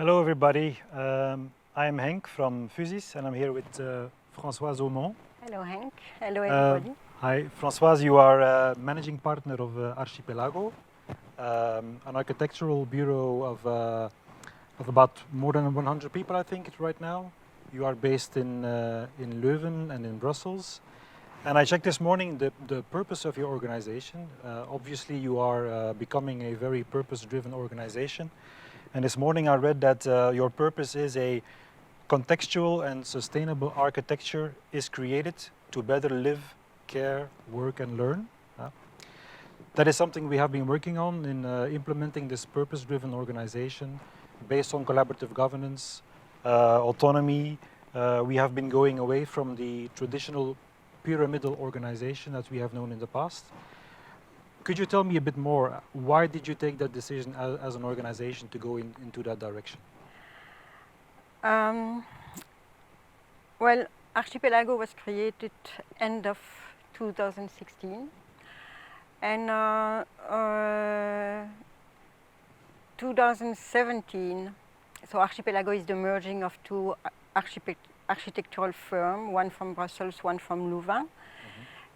Hello everybody, I'm Henk from Phusis and I'm here with Françoise Haumont. Hello Henk, hello everybody. Hi, Françoise, you are managing partner of Archipelago, an architectural bureau of about more than 100 people, I think, right now. You are based in Leuven and in Brussels. And I checked this morning the purpose of your organization. Obviously, you are becoming a very purpose-driven organization. And this morning I read that your purpose is a contextual and sustainable architecture is created to better live, care, work and learn. That is something we have been working on in implementing this purpose-driven organization based on collaborative governance, autonomy. We have been going away from the traditional pyramidal organization that we have known in the past. Could you tell me a bit more? Why did you take that decision as an organization to go into that direction? Well, Archipelago was created end of 2016, and 2017. So Archipelago is the merging of two architectural firms, one from Brussels, one from Leuven.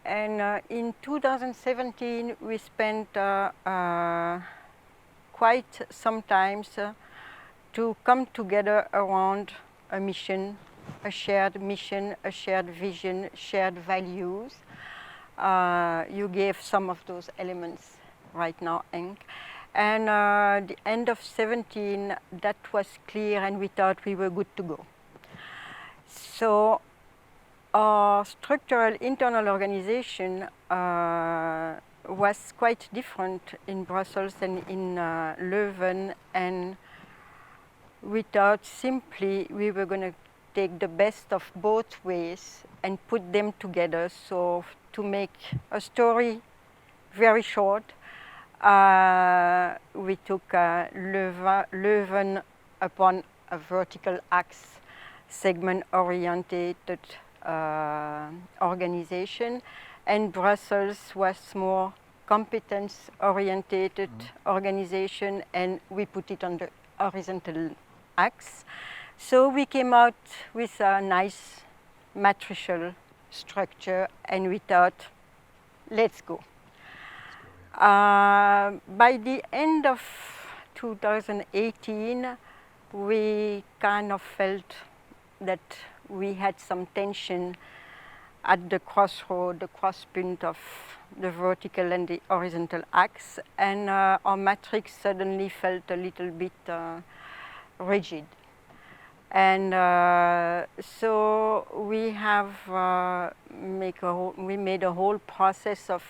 And in 2017, we spent quite some time to come together around a mission, a shared vision, shared values. You gave some of those elements right now, Henk. And the end of 17, that was clear, and we thought we were good to go. So our structural internal organization was quite different in Brussels and in Leuven, and we thought simply we were going to take the best of both ways and put them together. So to make a story very short, we took Leuven upon a vertical axe, segment-oriented organization, and Brussels was more competence-oriented organization, and we put it on the horizontal axe. So we came out with a nice matricial structure, and we thought, let's go. By the end of 2018, we kind of felt that we had some tension at the crossroad, the crosspunt of the vertical and the horizontal axe, and our matrix suddenly felt a little bit rigid. And so we have we made a whole process of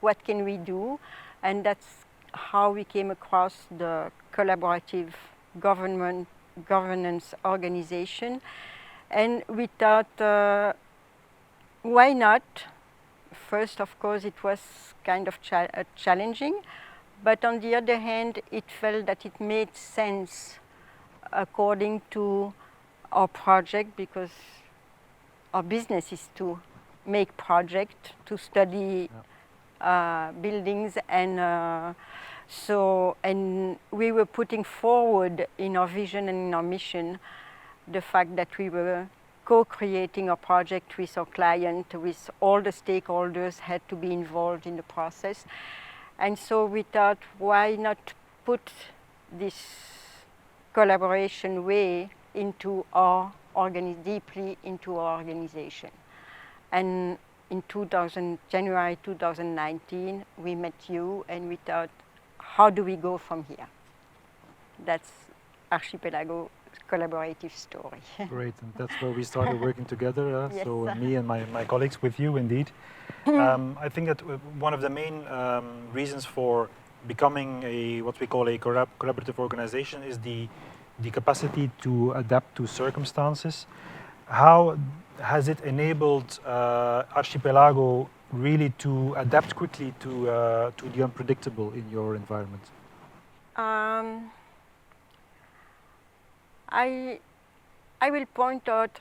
what can we do, and that's how we came across the collaborative governance organization. And we thought, why not? First, of course, it was kind of challenging, but on the other hand, it felt that it made sense according to our project, because our business is to make projects, to study buildings, and and we were putting forward in our vision and in our mission the fact that we were co-creating a project with our client, with all the stakeholders had to be involved in the process. And so we thought, why not put this collaboration way into our deeply into our organization. And in January 2019, we met you, and we thought, how do we go from here? That's Archipelago collaborative story. Great, and that's where we started working together. Yes. So me and my colleagues with you, indeed. I think that one of the main reasons for becoming what we call a collaborative organization is the capacity to adapt to circumstances. How has it enabled Archipelago really to adapt quickly to the unpredictable in your environment? I will point out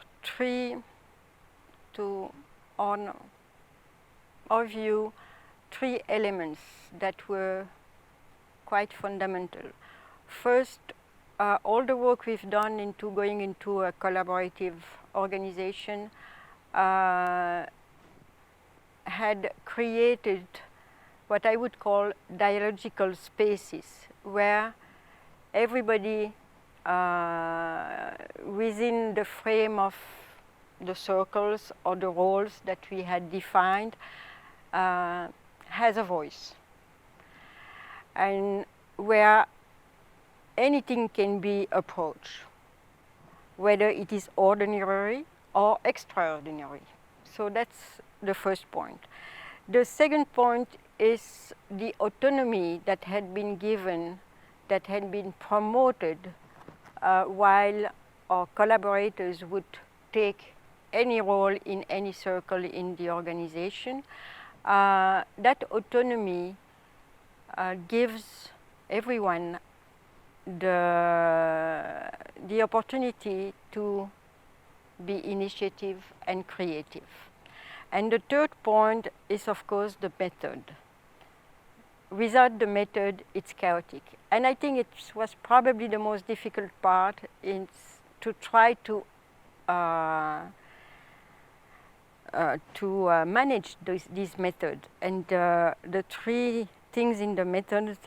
on our view, three elements that were quite fundamental. First, all the work we've done into going into a collaborative organization had created what I would call dialogical spaces, where everybody within the frame of the circles or the roles that we had defined has a voice, and where anything can be approached, whether it is ordinary or extraordinary. So that's the first point. The second point is the autonomy that had been given, that had been promoted while our collaborators would take any role in any circle in the organization. That autonomy gives everyone the opportunity to be initiative and creative. And the third point is, of course, the method. Without the method, it's chaotic. And I think it was probably the most difficult part, is to try to manage this method. And the three things in the method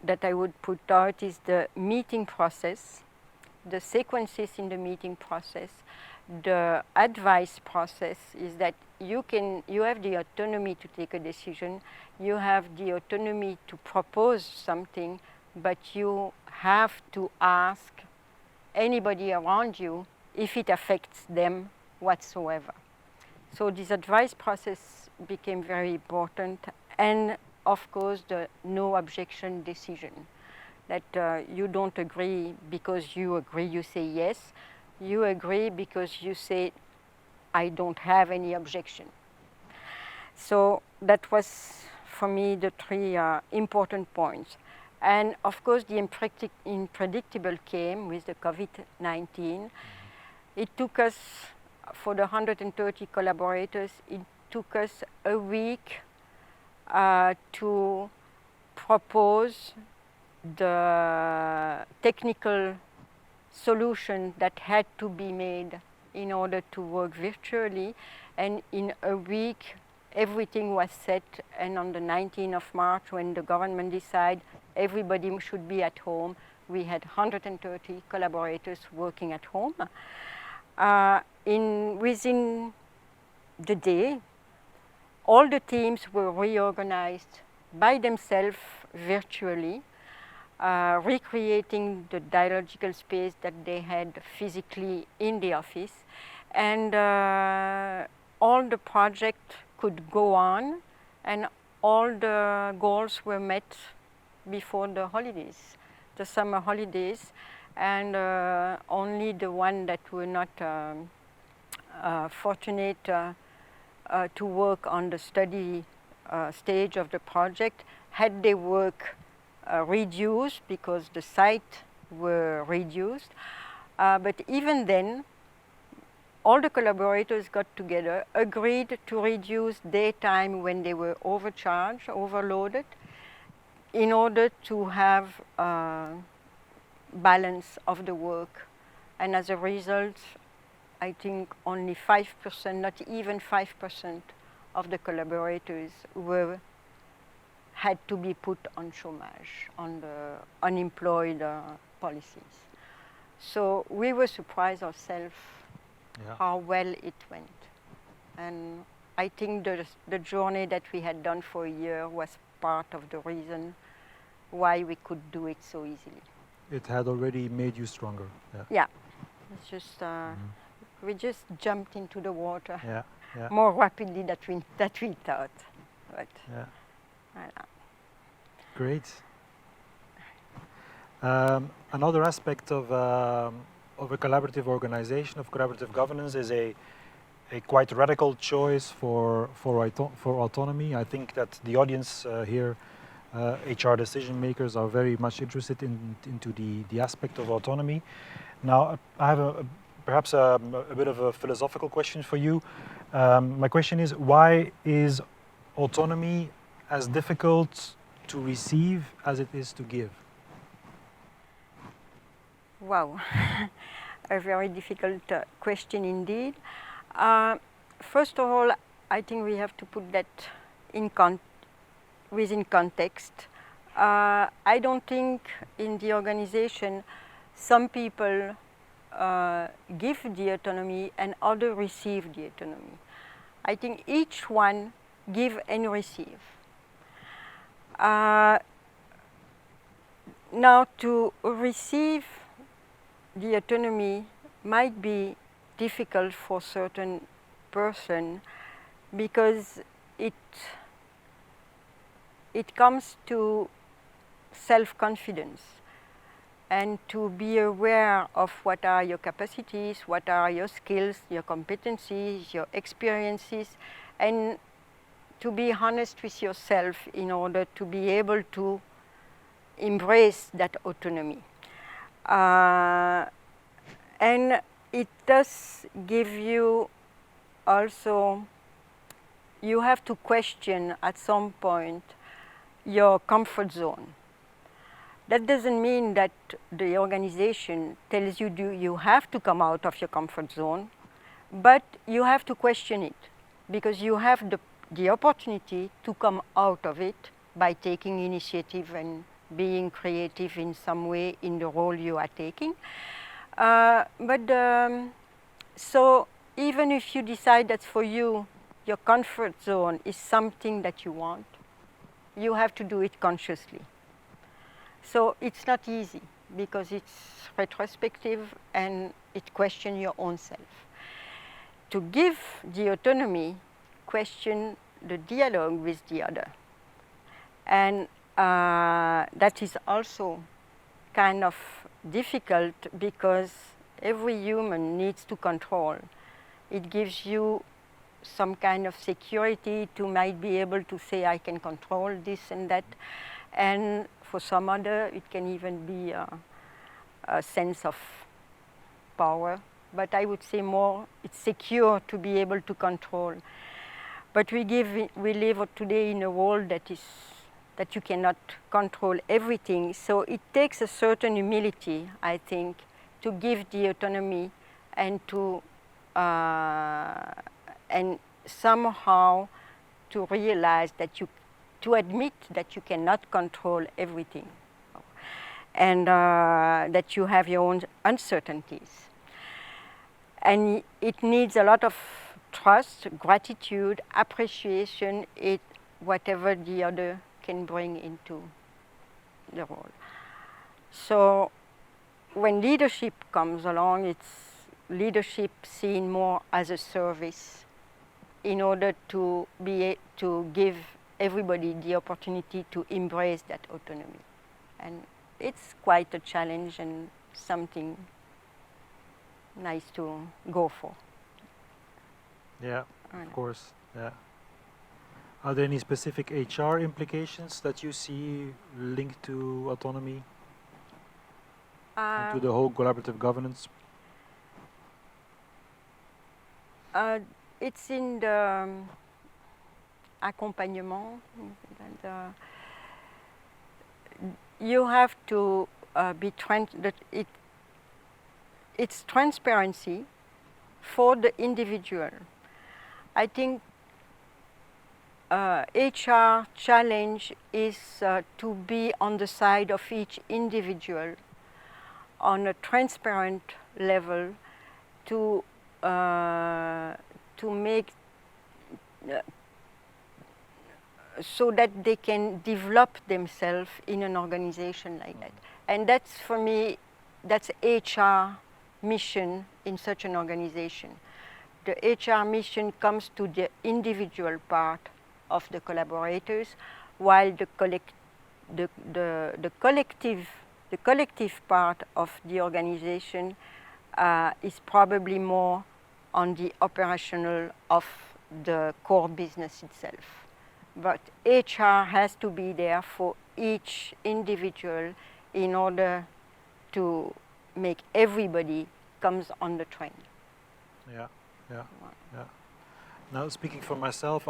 that I would put out is the meeting process, the sequences in the meeting process, the advice process is that you have the autonomy to take a decision, you have the autonomy to propose something, but you have to ask anybody around you if it affects them whatsoever. So this advice process became very important, and of course the no objection decision, that you don't agree because you agree, you say yes, you agree because you say I don't have any objection. So that was for me the three important points. And of course the unpredictable came with the COVID-19. It took us, for the 130 collaborators, it took us a week to propose the technical solution that had to be made in order to work virtually, and in a week everything was set, and on the 19th of March, when the government decided everybody should be at home, we had 130 collaborators working at home. Within the day, all the teams were reorganized by themselves virtually, recreating the dialogical space that they had physically in the office, and all the project could go on, and all the goals were met before the holidays, the summer holidays, and only the ones that were not fortunate to work on the study stage of the project had their work reduced because the site were reduced. But even then, all the collaborators got together, agreed to reduce their time when they were overcharged, overloaded, in order to have balance of the work. And as a result, I think only 5%, not even 5% of the collaborators had to be put on chômage, on the unemployed policies. So we were surprised ourselves how well it went. And I think the journey that we had done for a year was part of the reason why we could do it so easily. It had already made you stronger. Yeah. It's just we just jumped into the water more rapidly than we thought. But great. Another aspect of a collaborative organization, of collaborative governance, is a quite radical choice for autonomy. I think that the audience here, HR decision makers, are very much interested into the aspect of autonomy. Now, I have perhaps a bit of a philosophical question for you. My question is, why is autonomy as difficult to receive as it is to give? Wow, a very difficult question indeed. First of all, I think we have to put that in within context. I don't think in the organization some people give the autonomy and others receive the autonomy. I think each one give and receive. Now, to receive the autonomy might be difficult for certain person because it comes to self-confidence and to be aware of what are your capacities, what are your skills, your competencies, your experiences, and to be honest with yourself in order to be able to embrace that autonomy. And it does give you also, you have to question at some point your comfort zone. That doesn't mean that the organization tells you you have to come out of your comfort zone, but you have to question it because you have the opportunity to come out of it by taking initiative and being creative in some way in the role you are taking. So even if you decide that for you, your comfort zone is something that you want, you have to do it consciously. So it's not easy because it's retrospective and it questions your own self. To give the autonomy, question the dialogue with the other. And that is also kind of difficult because every human needs to control. It gives you some kind of security to might be able to say, I can control this and that. And for some other, it can even be a sense of power. But I would say more, it's secure to be able to control. But we live today in a world that you cannot control everything. So it takes a certain humility, I think, to give the autonomy and to and somehow to realize that to admit that you cannot control everything, and that you have your own uncertainties. And it needs a lot of trust, gratitude, appreciation, whatever the other can bring into the role. So when leadership comes along, it's leadership seen more as a service in order to give everybody the opportunity to embrace that autonomy. And it's quite a challenge and something nice to go for. Yeah, of course. Yeah. Are there any specific HR implications that you see linked to autonomy and to the whole collaborative governance? It's in the accompagnement. You have to be it's transparency for the individual. I think HR challenge is to be on the side of each individual on a transparent level to make so that they can develop themselves in an organization like that. And that's, for me, that's HR mission in such an organization. The HR mission comes to the individual part of the collaborators, while the collective part of the organization is probably more on the operational of the core business itself. But HR has to be there for each individual in order to make everybody comes on the train. Yeah, yeah, yeah. Now, speaking for myself,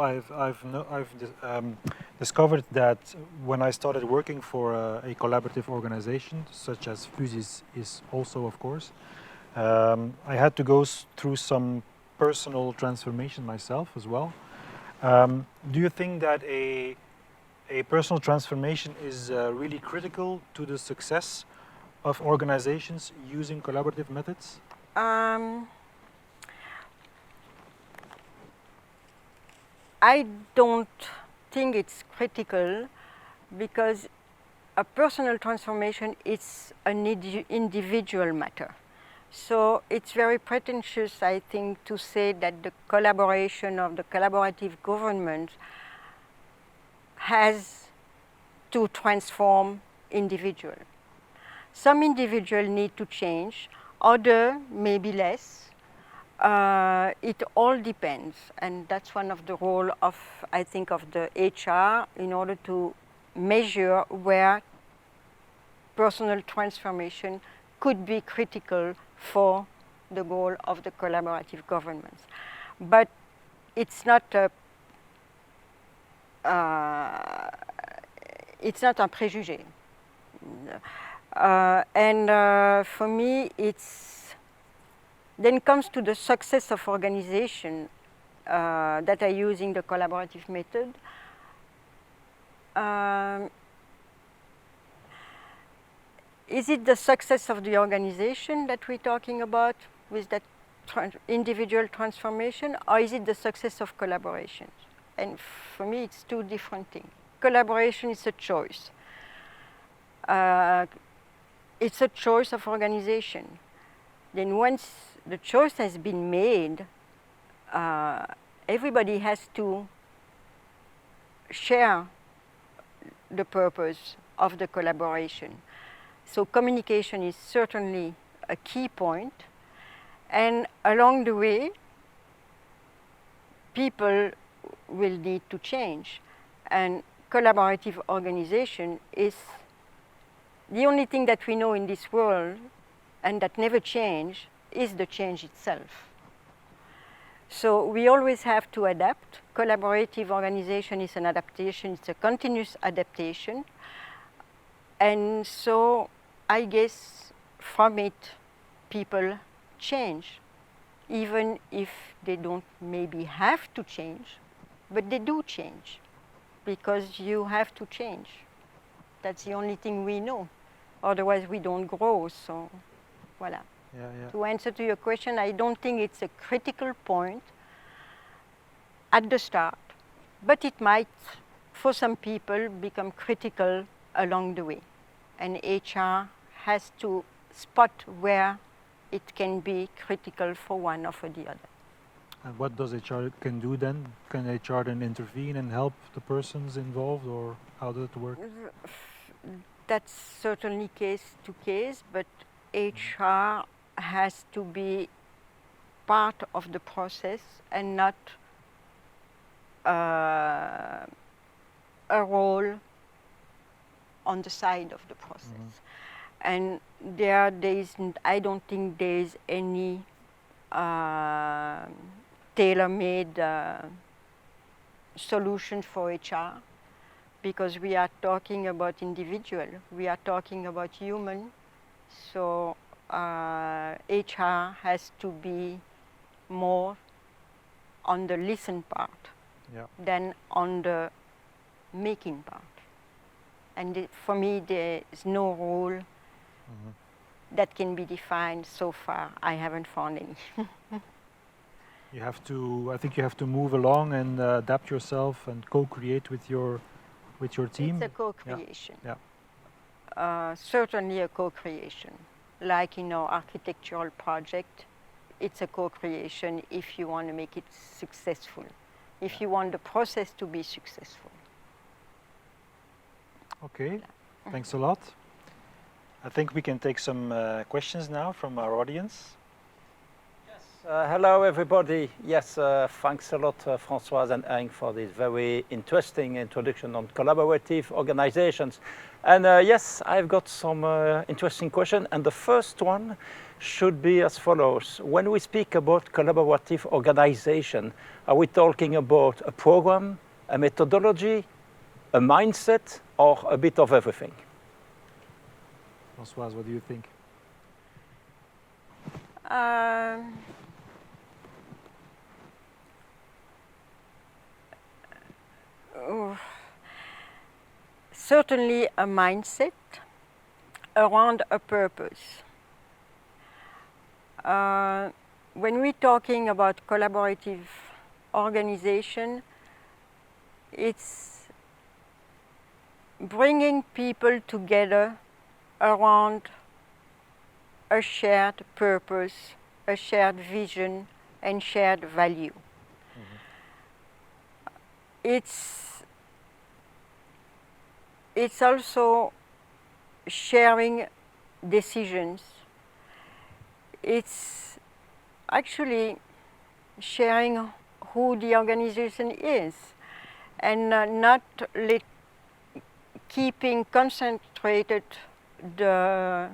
discovered that when I started working for a collaborative organization, such as Phusis is also, of course, I had to go through some personal transformation myself as well. Do you think that a personal transformation is really critical to the success of organizations using collaborative methods? I don't think it's critical, because a personal transformation is an individual matter. So it's very pretentious, I think, to say that the collaboration of the collaborative government has to transform individual. Some individuals need to change, other maybe less. It all depends, and that's one of the role of, I think, of the HR, in order to measure where personal transformation could be critical for the goal of the collaborative governments. But it's not a préjugé. For me, then comes to the success of organization that are using the collaborative method. Is it the success of the organization that we're talking about with that individual transformation, or is it the success of collaboration? And for me, it's two different things. Collaboration is a choice. It's a choice of organization. Then once the choice has been made, everybody has to share the purpose of the collaboration. So communication is certainly a key point, and along the way, people will need to change, and collaborative organization is the only thing that we know in this world and that never change is the change itself. So we always have to adapt. Collaborative organization is an adaptation, it's a continuous adaptation. And so I guess from it, people change, even if they don't maybe have to change, but they do change, because you have to change. That's the only thing we know. Otherwise, we don't grow, so voilà. Yeah. To answer to your question, I don't think it's a critical point at the start, but it might, for some people, become critical along the way. And HR has to spot where it can be critical for one or for the other. And what does HR can do then? Can HR then intervene and help the persons involved, or how does it work? That's certainly case to case, but HR has to be part of the process and not a role on the side of the process. And I don't think there is any tailor-made solution for HR, because we are talking about individual, we are talking about human. So HR has to be more on the listen part than on the making part. And for me, there is no rule that can be defined so far. I haven't found any. You have to, I think you have to move along and adapt yourself and co-create with your team. It's a co-creation. Yeah. Certainly a co-creation. Like in our architectural project, it's a co-creation if you want to make it successful, if you want the process to be successful. Okay, thanks a lot. I think we can take some questions now from our audience. Yes, hello everybody. Yes, thanks a lot Françoise and Henk for this very interesting introduction on collaborative organizations. And yes, I've got some interesting questions. And the first one should be as follows. When we speak about collaborative organization, are we talking about a program, a methodology, a mindset, or a bit of everything? Françoise, what do you think? Certainly a mindset around a purpose. When we're talking about collaborative organization, it's bringing people together around a shared purpose, a shared vision, and shared value. It's also sharing decisions. It's actually sharing who the organization is, and not keeping concentrated the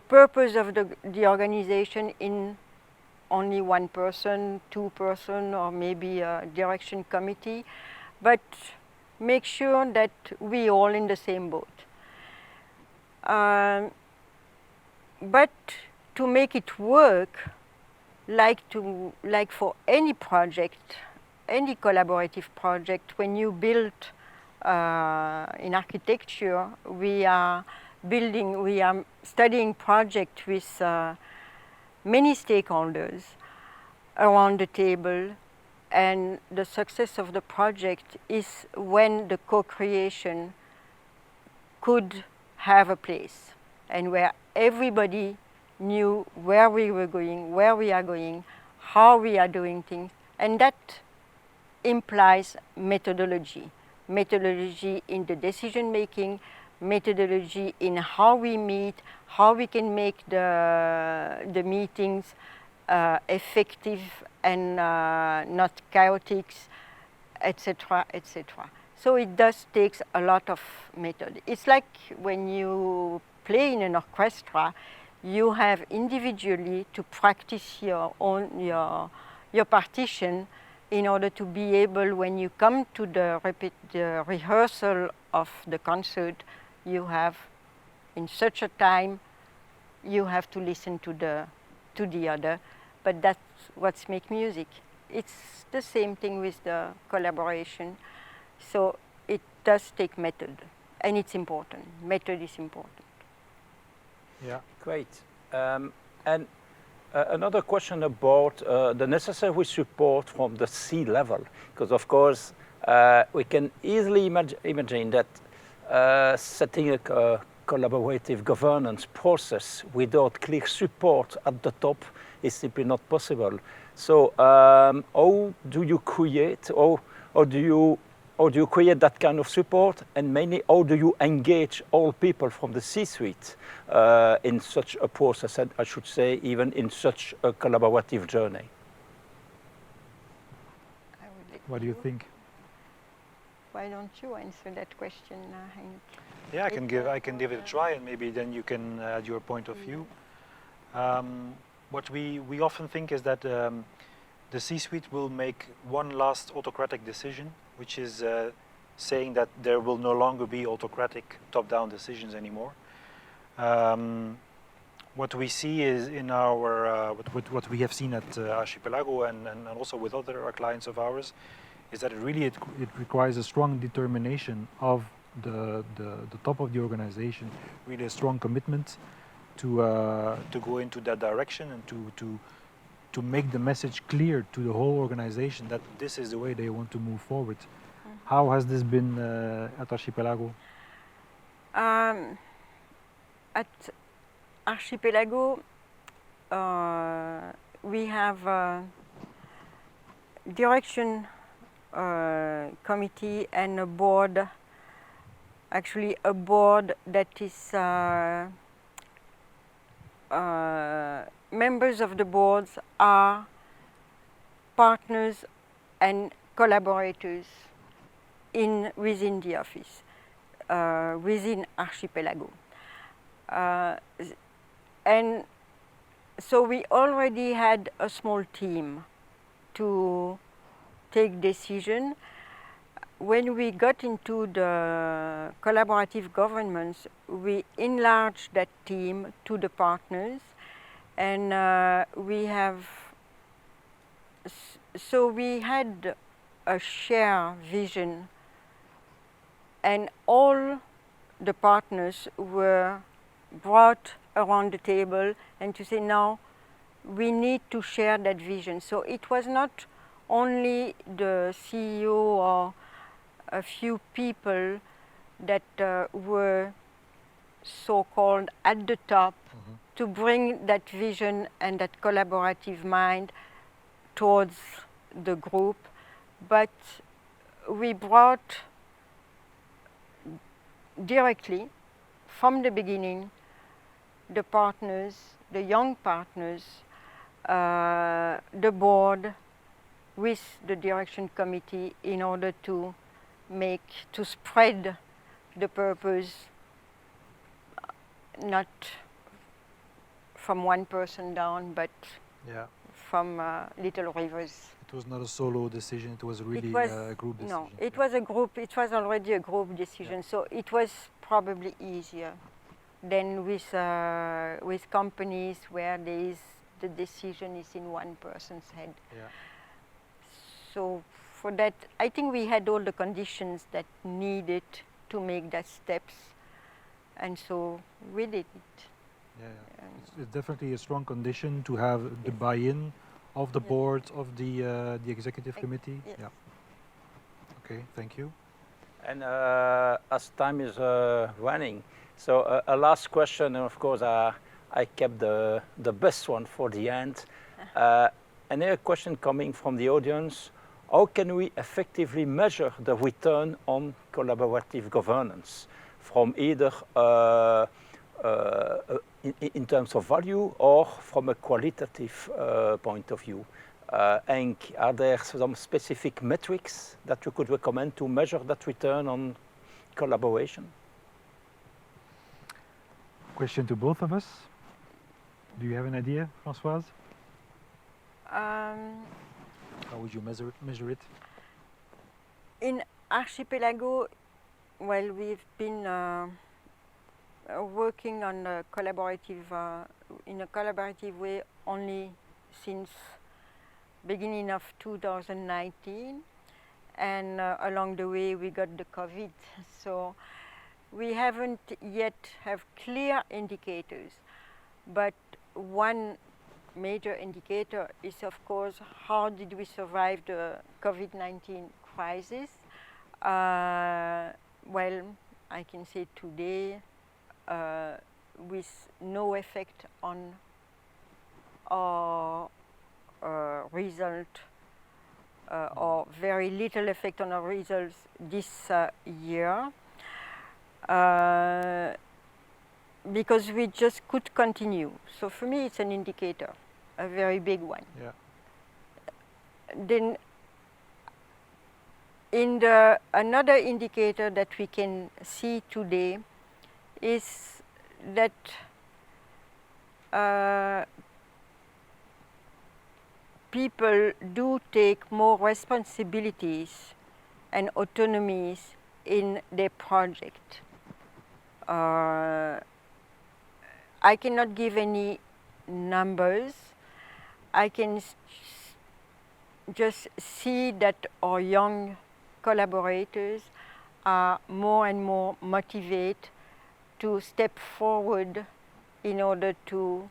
purpose of the organization in only one person, two person, or maybe a direction committee, but make sure that we all in the same boat. But to make it work, like for any project, any collaborative project, when you build in architecture, we are studying project with many stakeholders around the table, and the success of the project is when the co-creation could have a place, and where everybody knew where we were going, where we are going, how we are doing things, and that implies methodology. Methodology in the decision making, methodology in how we meet, how we can make the meetings effective and not chaotic, etc., etc. So it does take a lot of method. It's like when you play in an orchestra, you have individually to practice your partition in order to be able, when you come to the rehearsal of the concert, you have, in such a time, you have to listen to the other. But that's what makes music. It's the same thing with the collaboration. So it does take method, and it's important. Method is important. Yeah, great. And another question about the necessary support from the sea level, because of course we can easily imagine that setting a collaborative governance process without clear support at the top is simply not possible. So how do you create, or do you create that kind of support, and mainly how do you engage all people from the C-suite in such a process, and I should say even in such a collaborative journey? What do you think? Why don't you answer that question, Henk? Yeah, I can give it a try, and maybe then you can add your point of view. What we often think is that the C-suite will make one last autocratic decision, which is saying that there will no longer be autocratic top-down decisions anymore. What we see is in our what we have seen at Archipelago and also with other clients of ours, is that it requires a strong determination of the top of the organization, really a strong commitment to go into that direction and to make the message clear to the whole organization that this is the way they want to move forward. How has this been at Archipelago? At Archipelago, we have a direction committee and a board, actually a board that is members of the boards are partners and collaborators within the office, within Archipelago. And so we already had a small team to take decision. When we got into the collaborative governments, we enlarged that team to the partners, and we had a shared vision, and all the partners were brought around the table and to say, now we need to share that vision. So it was not only the CEO or a few people that were so-called at the top to bring that vision and that collaborative mind towards the group, but we brought directly from the beginning the partners, the young partners, the board with the direction committee in order to spread the purpose, not from one person down, but from little rivers. It was not a solo decision, it was really a group decision. No, it was a group, it was already a group decision, so it was probably easier than with companies where the decision is in one person's head. So for that, I think we had all the conditions that needed to make that steps, and so we did it. It's definitely a strong condition to have the buy-in of the board, of the executive committee. Yes. Okay, thank you. And as time is running, so a last question, and of course I kept the best one for the end. And a question coming from the audience: how can we effectively measure the return on collaborative governance from either in terms of value or from a qualitative point of view? Henk, are there some specific metrics that you could recommend to measure that return on collaboration? Question to both of us. Do you have an idea, Françoise? How would you measure it? In Archipelago, well, we've been working on a in a collaborative way only since beginning of 2019, and along the way we got the COVID, so we haven't yet have clear indicators, but one major indicator is, of course, how did we survive the COVID-19 crisis. Well, I can say today, with no effect on our result, or very little effect on our results this year, because we just could continue. So for me, it's an indicator, a very big one. Then another indicator that we can see today is that people do take more responsibilities and autonomies in their project. I cannot give any numbers. I can just see that our young collaborators are more and more motivated to step forward in order to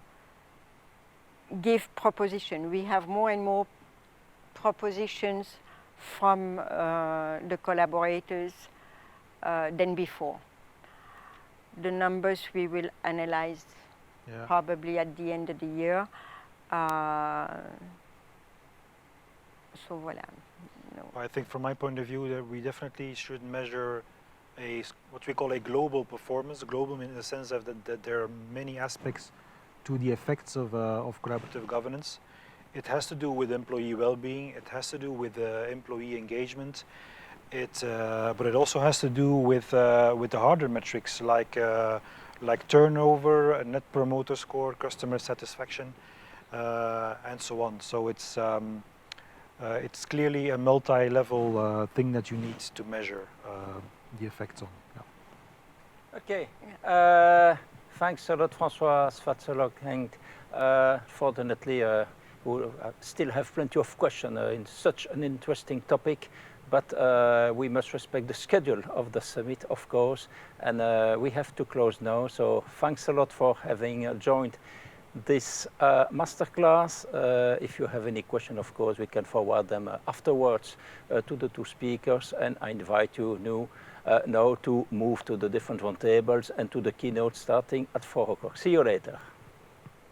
give proposition. We have more and more propositions from the collaborators than before. The numbers we will analyze probably at the end of the year. So voilà. No. I think from my point of view that we definitely should measure what we call a global performance, global in the sense of that there are many aspects to the effects of collaborative governance. It has to do with employee well-being, it has to do with employee engagement, But it also has to do with the harder metrics like turnover, Net Promoter Score, customer satisfaction, and so on. So it's clearly a multi-level thing that you need to measure the effects on. Yeah. Okay. Thanks a lot, Françoise. Thanks a lot, Henk. Fortunately, we still have plenty of questions in such an interesting topic, but we must respect the schedule of the summit, of course, and we have to close now. So thanks a lot for having joined this masterclass. If you have any question, of course, we can forward them afterwards to the two speakers, and I invite you now to move to the different roundtables and to the keynote starting at 4 o'clock. See you later.